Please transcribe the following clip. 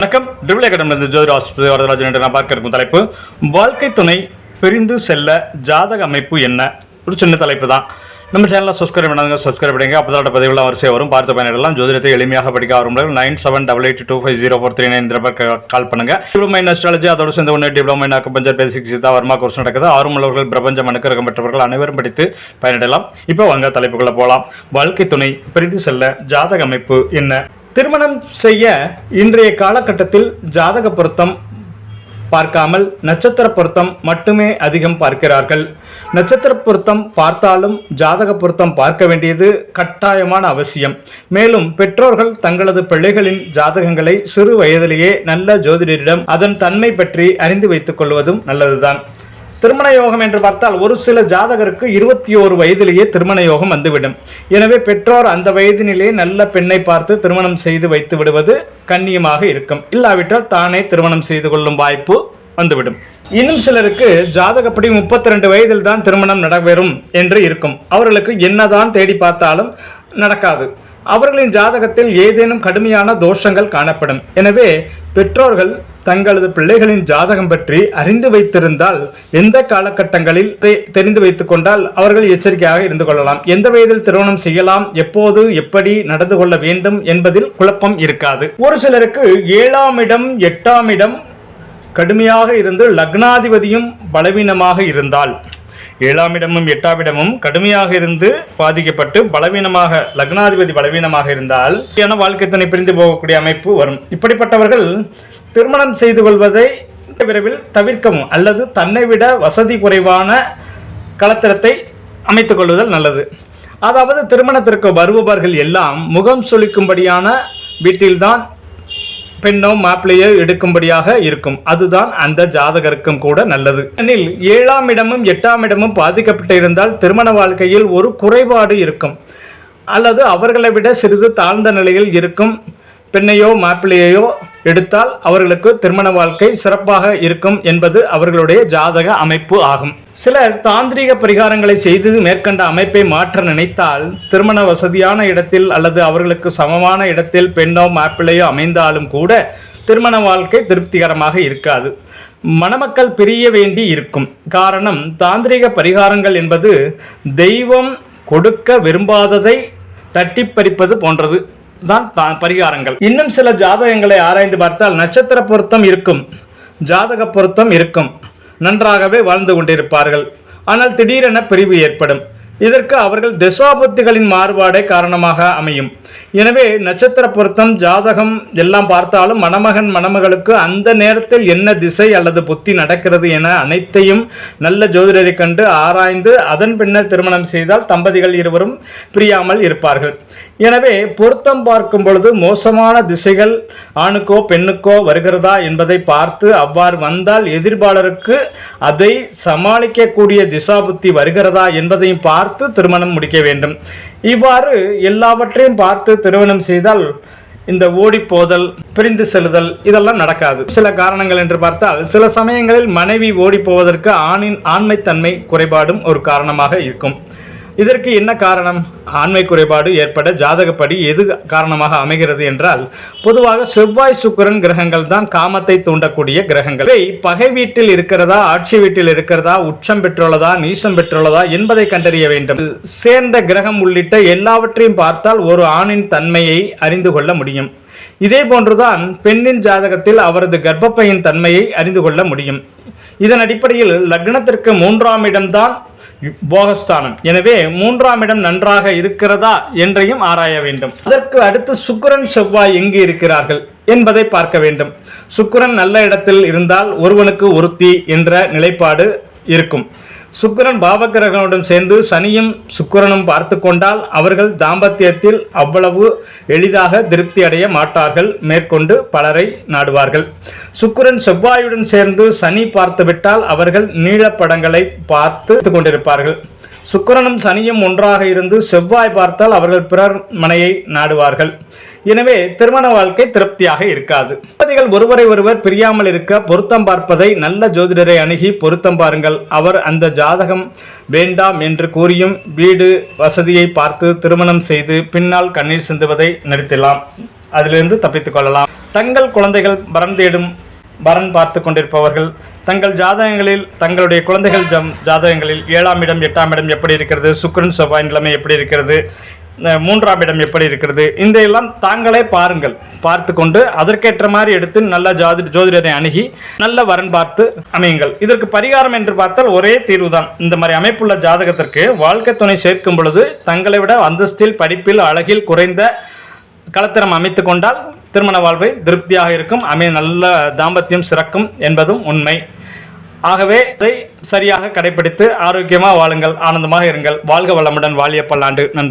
வணக்கம். டிரிபிள் அகாடமியிலிருந்து ஜோதிட ஆஸ்பத்திரி வரதராஜன் என்று நான் பார்க்க இருக்கும் தலைப்பு வாழ்க்கை துணை பிரிந்து செல்ல ஜாதக அமைப்பு என்ன. ஒரு சின்ன தலைப்பு தான். நம்ம சேனலில் சப்ஸ்கிரைப் பண்ணாங்க, சப்ஸ்கிரைப் பண்ணுங்க. அப்போதான் பதிவுலாம் வரிசையாக வரும். பார்த்து பயனிடலாம். ஜோதிடத்தை எளிமையாக படிக்க ஆரம்பிக்கும். 9788250439 இந்த நம்பர் கால் பண்ணுங்க. டிப்ளமோ இன் அஸ்ட்ராலஜி அதோடு சேர்ந்து ஒன்று டிப்ளமோ இன் அக்குபஞ்சர் பேசிக்ஸ் தான் வருமா கோர்ஸ் நடக்குது. ஆர்வமுள்ளவர்கள் பிரபஞ்சம் அனுக்கிரகம் பெற்றவர்கள் அனைவரும் படித்து பயனிடலாம். இப்போ வாங்க தலைப்புக்குள்ள போகலாம். வாழ்க்கை துணை பிரிந்து செல்ல ஜாதக அமைப்பு என்ன. திருமணம் செய்ய இன்றைய காலகட்டத்தில் ஜாதக பொருத்தம் பார்க்காமல் நட்சத்திர பொருத்தம் மட்டுமே அதிகம் பார்க்கிறார்கள். நட்சத்திர பொருத்தம் பார்த்தாலும் ஜாதக பொருத்தம் பார்க்க வேண்டியது கட்டாயமான அவசியம். மேலும் பெற்றோர்கள் தங்களது பிள்ளைகளின் ஜாதகங்களை சிறு வயதிலேயே நல்ல ஜோதிடரிடம் அதன் தன்மை பற்றி அறிந்து வைத்துக் கொள்வதும் நல்லதுதான். திருமண யோகம் என்று பார்த்தால் ஒரு சில ஜாதகருக்கு 21 வயதிலேயே திருமண யோகம் வந்துவிடும். எனவே பெற்றோர் அந்த வயதினிலே நல்ல பெண்ணை பார்த்து திருமணம் செய்து வைத்து விடுவது கண்ணியமாக இருக்கும். இல்லாவிட்டால் தானே திருமணம் செய்து கொள்ளும் வாய்ப்பு வந்துவிடும். இன்னும் சிலருக்கு ஜாதகப்படி 32 வயதில் தான் திருமணம் நடைபெறும் என்று இருக்கும். அவர்களுக்கு என்னதான் தேடி பார்த்தாலும் நடக்காது. அவர்களின் ஜாதகத்தில் ஏதேனும் கடுமையான தோஷங்கள் காணப்படும். எனவே பெற்றோர்கள் தங்களது பிள்ளைகளின் ஜாதகம் பற்றி அறிந்து வைத்திருந்தால் எந்த காலகட்டங்களில் தெரிந்து வைத்துக் கொண்டால் அவர்கள் எச்சரிக்கையாக இருந்து கொள்ளலாம். எந்த வயதில் திருமணம் செய்யலாம், எப்போது எப்படி நடந்து கொள்ள வேண்டும் என்பதில் குழப்பம் இருக்காது. ஒரு சிலருக்கு 7ஆம் இடம் 8ஆம் இடம் கடுமையாக இருந்து லக்னாதிபதியும் பலவீனமாக இருந்தால், 7ஆம் இடமும் 8ஆம் இடமும் கடுமையாக இருந்து பாதிக்கப்பட்டு பலவீனமாக லக்னாதிபதி பலவீனமாக இருந்தால் வாழ்க்கை துணை பிரிந்து போகக்கூடிய அமைப்பு வரும். இப்படிப்பட்டவர்கள் திருமணம் செய்து கொள்வதை விரைவில் தவிர்க்கவும் அல்லது தன்னை விட வசதி குறைவான களத்திரத்தை அமைத்துக் கொள்வதல் நல்லது. அதாவது திருமணத்திற்கு வருபவர்கள் எல்லாம் முகம் சொலிக்கும்படியான வீட்டில்தான் பெண்ணோ மாப்பிள்ளையோ எடுக்கும்படியாக இருக்கும். அதுதான் அந்த ஜாதகருக்கும் கூட நல்லது. எனில் 7ஆம் இடமும் 8ஆம் இடமும் பாதிக்கப்பட்டு இருந்தால் திருமண வாழ்க்கையில் ஒரு குறைபாடு இருக்கும் அல்லது அவர்களை விட சிறிது தாழ்ந்த நிலையில் இருக்கும் பெண்ணையோ மாப்பிள்ளையோ எடுத்தால் அவர்களுக்கு திருமண வாழ்க்கை சிறப்பாக இருக்கும் என்பது அவர்களுடைய ஜாதக அமைப்பு ஆகும். சிலர் தாந்திரிக பரிகாரங்களை செய்து மேற்கண்ட அமைப்பை மாற்ற நினைத்தால் திருமண வசதியான இடத்தில் அல்லது அவர்களுக்கு சமமான இடத்தில் பெண்ணோ மாப்பிள்ளையோ அமைந்தாலும் கூட திருமண வாழ்க்கை திருப்திகரமாக இருக்காது. மணமக்கள் பிரிய வேண்டி இருக்கும். காரணம், தாந்திரிக பரிகாரங்கள் என்பது தெய்வம் கொடுக்க விரும்பாததை தட்டி பறிப்பது போன்றது தான் பரிகாரங்கள். இன்னும் சில ஜாதகங்களை ஆராய்ந்து பார்த்தால் நட்சத்திர பொருத்தம் இருக்கும், ஜாதக பொருத்தம் இருக்கும், நன்றாகவே வாழ்ந்து கொண்டிருப்பார்கள். ஆனால் திடீரென பிரிவு ஏற்படும். இதற்கு அவர்கள் தசாபுத்திகளின் மாறுபாடே காரணமாக அமையும். எனவே நட்சத்திர பொருத்தம் ஜாதகம் எல்லாம் பார்த்தாலும் மணமகன் மணமகளுக்கு அந்த நேரத்தில் என்ன திசை அல்லது புத்தி நடக்கிறது என அனைத்தையும் நல்ல ஜோதிடரை கண்டு ஆராய்ந்து அதன் பின்னர் திருமணம் செய்தால் தம்பதிகள் இருவரும் பிரியாமல் இருப்பார்கள். எனவே பொருத்தம் பார்க்கும் பொழுது மோசமான திசைகள் ஆணுக்கோ பெண்ணுக்கோ வருகிறதா என்பதை பார்த்து அவ்வாறு வந்தால் எதிர்பாளருக்கு அதை சமாளிக்கக்கூடிய திசாபுத்தி வருகிறதா என்பதையும் பார்த்து திருமணம் முடிக்க வேண்டும். இவ்வாறு எல்லாவற்றையும் பார்த்து திருமணம் செய்தால் இந்த ஓடிப்போதல், பிரிந்து செல்லுதல் இதெல்லாம் நடக்காது. சில காரணங்கள் என்று பார்த்தால் சில சமயங்களில் மனைவி ஓடி போவதற்கு ஆணின் ஆண்மைத்தன்மை குறைபாடும் ஒரு காரணமாக இருக்கும். இதற்கு என்ன காரணம்? ஆண்மை குறைபாடு ஏற்பட ஜாதகப்படி எது காரணமாக அமைகிறது என்றால் பொதுவாக செவ்வாய் சுக்கிரன் கிரகங்கள் தான் காமத்தை தூண்டக்கூடிய கிரகங்கள். பகை வீட்டில் இருக்கிறதா, ஆட்சி வீட்டில் இருக்கிறதா, உச்சம் பெற்றுள்ளதா, நீசம் பெற்றுள்ளதா என்பதை கண்டறிய வேண்டும். சேர்ந்த கிரகம் உள்ளிட்ட எல்லாவற்றையும் பார்த்தால் ஒரு ஆணின் தன்மையை அறிந்து கொள்ள முடியும். இதே போன்றுதான் பெண்ணின் ஜாதகத்தில் அவரது கர்ப்பப்பையின் தன்மையை அறிந்து கொள்ள முடியும். இதன் அடிப்படையில் லக்னத்திற்கு 3ஆம் இடம்தான் போகஸ்தானம். எனவே 3ஆம் இடம் நன்றாக இருக்கிறதா என்றையும் ஆராய வேண்டும். அதற்கு அடுத்து சுக்கிரன் செவ்வாய் எங்கு இருக்கிறார்கள் என்பதை பார்க்க வேண்டும். சுக்கிரன் நல்ல இடத்தில் இருந்தால் ஒருவனுக்கு ஒருத்தி என்ற நிலைப்பாடு இருக்கும். சுக்கிரன் பாவகிரகனுடன் சேர்ந்து சனியும் சுக்கிரனும் பார்த்து கொண்டால் அவர்கள் தாம்பத்தியத்தில் அவ்வளவு எளிதாக திருப்தி அடைய மாட்டார்கள். மேற்கொண்டு பலரை நாடுவார்கள். சுக்கிரன் செவ்வாயுடன் சேர்ந்து சனி பார்த்துவிட்டால் அவர்கள் நீளப்படங்களை பார்த்து கொண்டிருப்பார்கள். சுக்கிரனும் சனியும் ஒன்றாக இருந்து செவ்வாய் பார்த்தால் அவர்கள் பிறர் மனையை நாடுவார்கள். எனவே திருமண வாழ்க்கை திருப்தியாக இருக்காது. தம்பதிகள் ஒருவரை ஒருவர் பிரியாமல் இருக்க பொருத்தம் பார்ப்பதை நல்ல ஜோதிடரை அணுகி பொருத்தம் பாருங்கள். அவர் அந்த ஜாதகம் வேண்டாம் என்று கூறியும் வீடு வசதியை பார்த்து திருமணம் செய்து பின்னால் கண்ணீர் சிந்துவதை நிறுத்தலாம். அதிலிருந்து தப்பித்துக் கொள்ளலாம். தங்கள் குழந்தைகள் வரன் தேடும் வரன் பார்த்து கொண்டிருப்பவர்கள் தங்கள் ஜாதகங்களில் தங்களுடைய குழந்தைகள் ஜாதகங்களில் 7ஆம் இடம் 8ஆம் இடம் எப்படி இருக்கிறது, சுக்கிரன் செவ்வாய் நிலைமை எப்படி இருக்கிறது, 3ஆம் இடம் எப்படி இருக்கிறது, இந்த எல்லாம் தாங்களே பாருங்கள். பார்த்து கொண்டு அதற்கேற்ற மாதிரி எடுத்து நல்ல ஜோதிடரை அணுகி நல்ல வரன் பார்த்து அமையுங்கள். இதற்கு பரிகாரம் என்று பார்த்தால் ஒரே தீர்வுதான். இந்த மாதிரி அமைப்புள்ள ஜாதகத்திற்கு வாழ்க்கை துணை சேர்க்கும் பொழுது தங்களை விட அந்தஸ்தில், படிப்பில், அழகில் குறைந்த கலத்திரம் அமைத்து கொண்டால் திருமண வாழ்வை திருப்தியாக இருக்கும், நல்ல தாம்பத்தியம் சிறக்கும் என்பதும் உண்மை. ஆகவே இதை சரியாக கடைபிடித்து ஆரோக்கியமாக வாழுங்கள், ஆனந்தமாக இருங்கள். வாழ்க வளமுடன், வாழிய பல்லாண்டு. நன்றி.